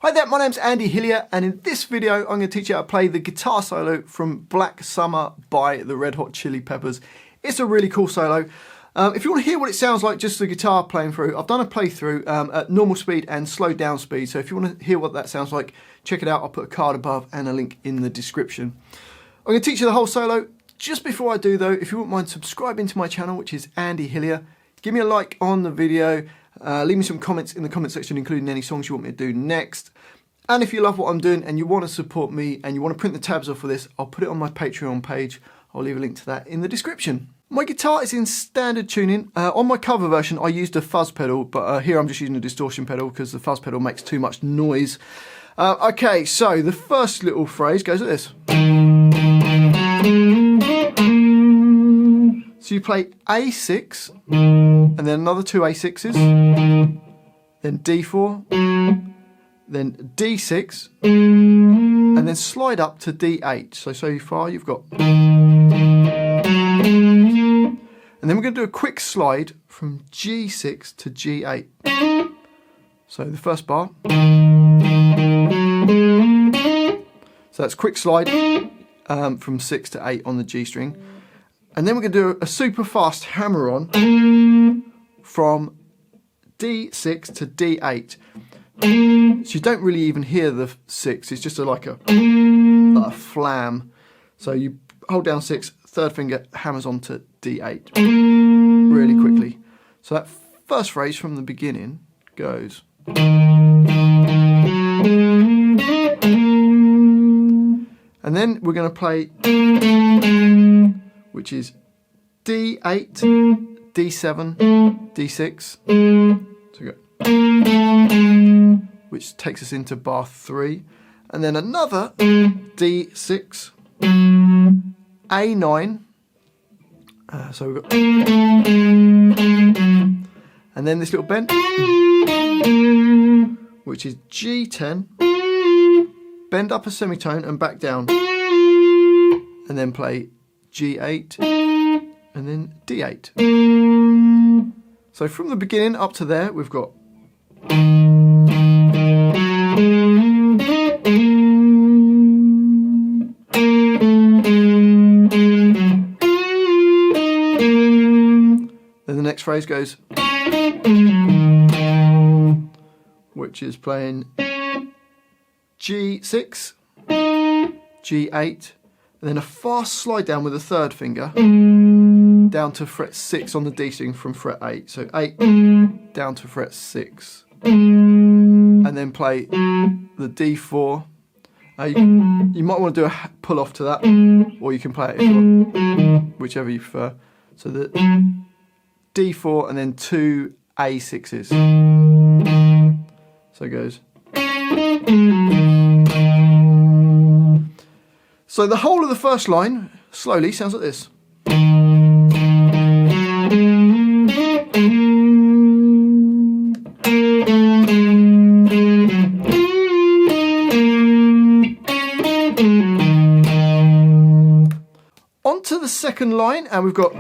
Hi there, my name's Andy Hillier, and in this video I'm going to teach you how to play the guitar solo from Black Summer by the Red Hot Chili Peppers. It's a really cool solo. If you want to hear what it sounds like, just the guitar playing through, I've done a playthrough at normal speed and slowed down speed, so if you want to hear what that sounds like, check it out. I'll put a card above and a link in the description. I'm going to teach you the whole solo. Just before I do though, if you wouldn't mind subscribing to my channel, which is Andy Hillier, give me a like on the video. Leave me some comments in the comment section, including any songs you want me to do next. And if you love what I'm doing and you want to support me and you want to print the tabs off for this, I'll put it on my Patreon page. I'll leave a link to that in the description. My guitar is in standard tuning. On my cover version, I used a fuzz pedal, but here I'm just using a distortion pedal because the fuzz pedal makes too much noise. Okay, so the first little phrase goes like this. So you play A6, and then another two A6s, then D4, then D6, and then slide up to D8. So far you've got... And then we're going to do a quick slide from G6 to G8. So the first bar. So that's quick slide from 6 to 8 on the G string. And then we're going to do a super fast hammer on from D6 to D8. So you don't really even hear the 6, it's just like a flam. So you hold down 6, third finger hammers on to D8 really quickly. So that first phrase from the beginning goes. And then we're going to play, which is D8, D7, D6. So we go, which takes us into bar 3. And then another D6, A9. So we've got, and then this little bend, which is G10, bend up a semitone and back down, and then play G8, and then D8. So from the beginning up to there, we've got then the next phrase goes, which is playing G6, G8, and then a fast slide down with the third finger down to fret 6 on the D string from fret 8. So 8 down to fret 6. And then play the D4. You might want to do a pull off to that, or you can play it if you want, whichever you prefer. So the D4 and then two A6s. So it goes. So the whole of the first line, slowly, sounds like this. On to the second line, and we've got...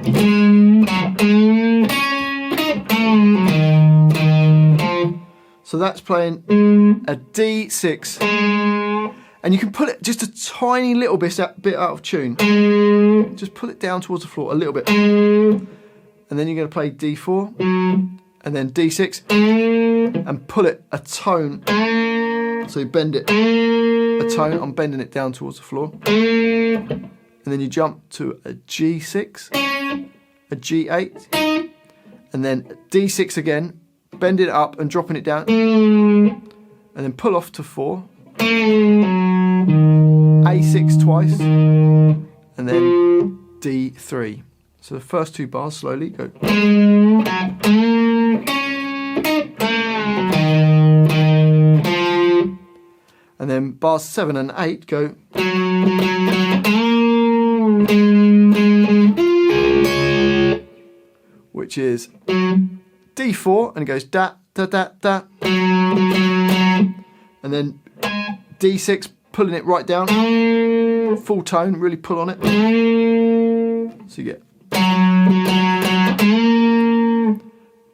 So that's playing a D6. And you can put it just a tiny little bit out of tune. Just pull it down towards the floor a little bit. And then you're going to play D4 and then D6 and pull it a tone. So you bend it a tone. I'm bending it down towards the floor. And then you jump to a G6, a G8, and then a D6 again, bend it up and dropping it down, and then pull off to 4, A6 twice, and then D3. So the first two bars slowly go. And then bars 7 and 8 go. Which is D4, and it goes da da da da, and then D6, pulling it right down, full tone, really pull on it. So you get.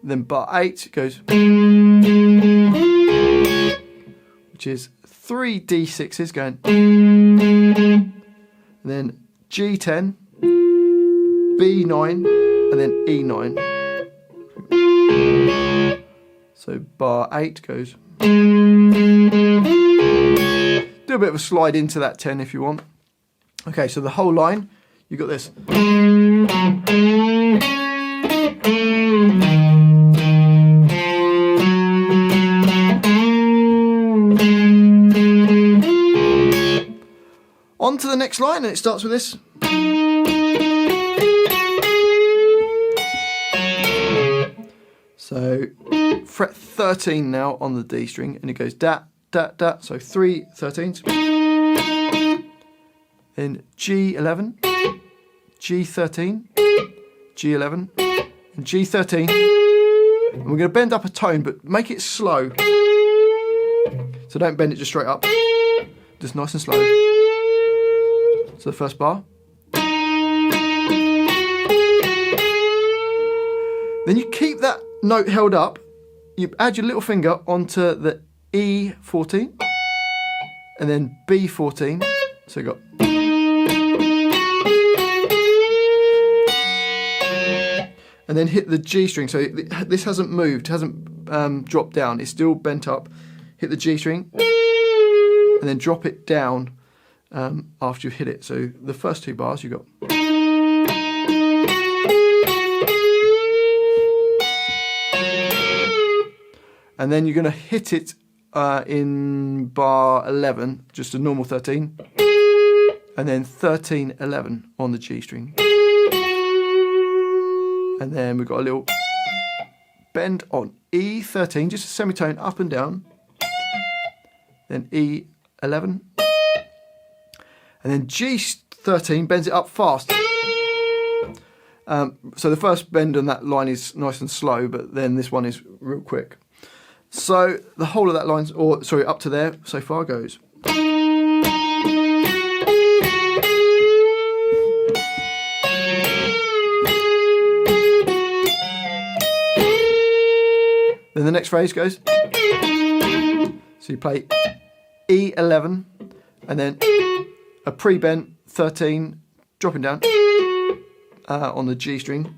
Then bar 8 goes, which is 3 D6s going, and then G10, B9, and then E9. So bar 8 goes. Do a bit of a slide into that 10 if you want. Okay, so the whole line, you've got this. On to the next line, and it starts with this. So fret 13 now on the D string, and it goes da, da, da. So 3 13s. Then G11, G13, G11, and G13. And we're going to bend up a tone, but make it slow. So don't bend it just straight up, just nice and slow. So the first bar. Then you keep that note held up, you add your little finger onto the E14, and then B14, so you've got. And then hit the G string, so this hasn't moved, hasn't dropped down, it's still bent up. Hit the G string, and then drop it down after you've hit it. So the first 2 bars you've got. And then you're going to hit it in bar 11, just a normal 13, and then 13, 11 on the G string. And then we've got a little bend on E13, just a semitone up and down, then E11, and then G13 bends it up fast. So the first bend on that line is nice and slow, but then this one is real quick. So the whole of that line, or sorry, up to there so far goes. Then the next phrase goes. So you play E11 and then a pre-bent 13, dropping down on the G string,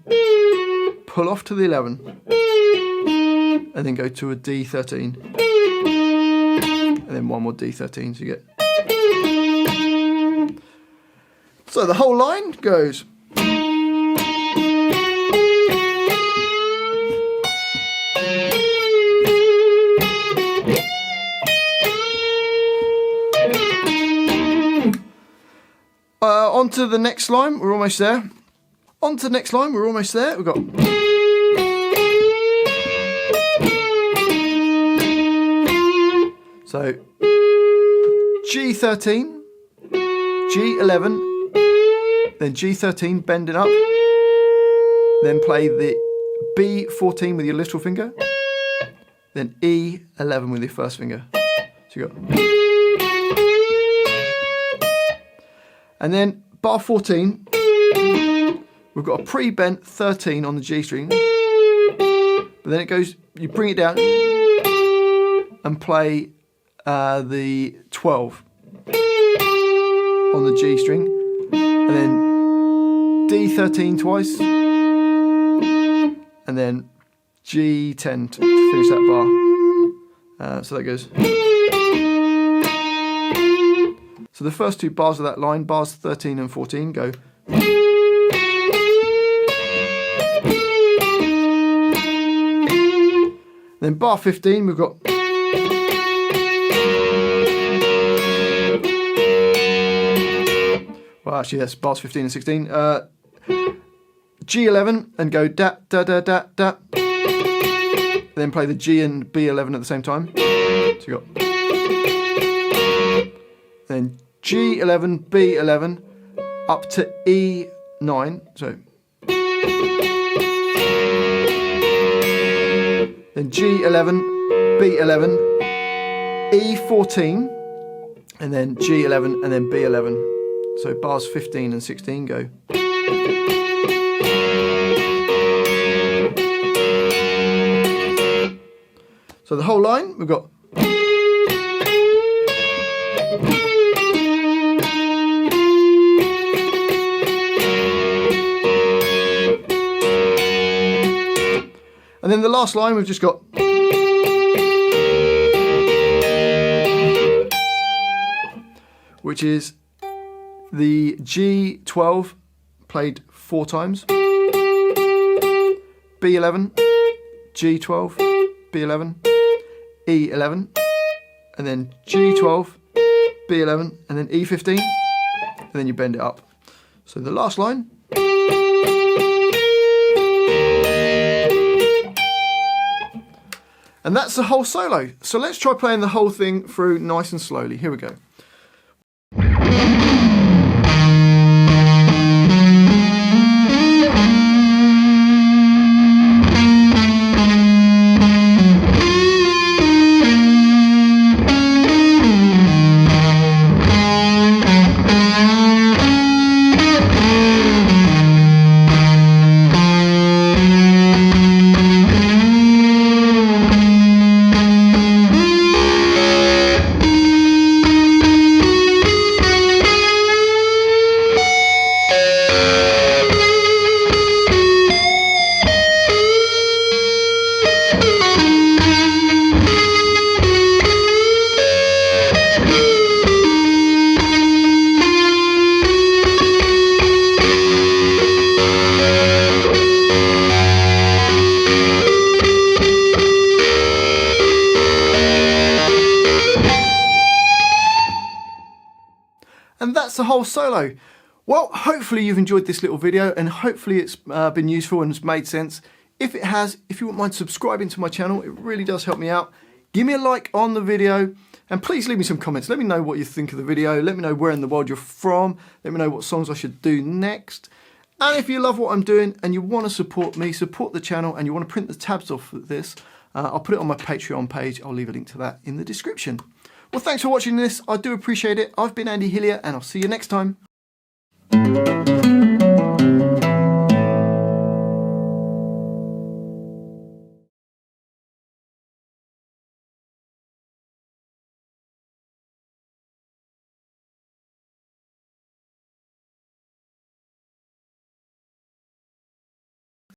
pull off to the 11, and then go to a D13, and then one more D13, so you get. So the whole line goes. On to the next line, we're almost there. On to the next line, we're almost there. We've got. So G13, G11, then G13, bend it up, then play the B14 with your little finger, then E11 with your first finger. So you got. And then bar 14, we've got a pre-bent 13 on the G string, but then it goes, you bring it down and play the 12 on the G string, and then D13 twice, and then G10 to finish that bar. So that goes. So the first 2 bars of that line, bars 13 and 14, go. Then bar 15, we've got. Well, actually, that's bars 15 and 16. G11 and go da da da da da. Then play the G and B11 at the same time. So you got. Then G11, B11, up to E9. So. Then G11, B11, E14, and then G11, and then B11. So bars 15 and 16 go. So the whole line, we've got. And then the last line we've just got, which is the G12 played 4 times, B11, G12, B11, E11, and then G12, B11, and then E15, and then you bend it up. So the last line. And that's the whole solo. So let's try playing the whole thing through nice and slowly. Here we go. And that's the whole solo. Well, hopefully you've enjoyed this little video and hopefully it's been useful and has made sense. If it has, if you wouldn't mind subscribing to my channel, it really does help me out. Give me a like on the video and please leave me some comments. Let me know what you think of the video. Let me know where in the world you're from. Let me know what songs I should do next. And if you love what I'm doing and you want to support me, support the channel, and you want to print the tabs off of this, I'll put it on my Patreon page. I'll leave a link to that in the description. Well, thanks for watching this. I do appreciate it. I've been Andy Hillier, and I'll see you next time.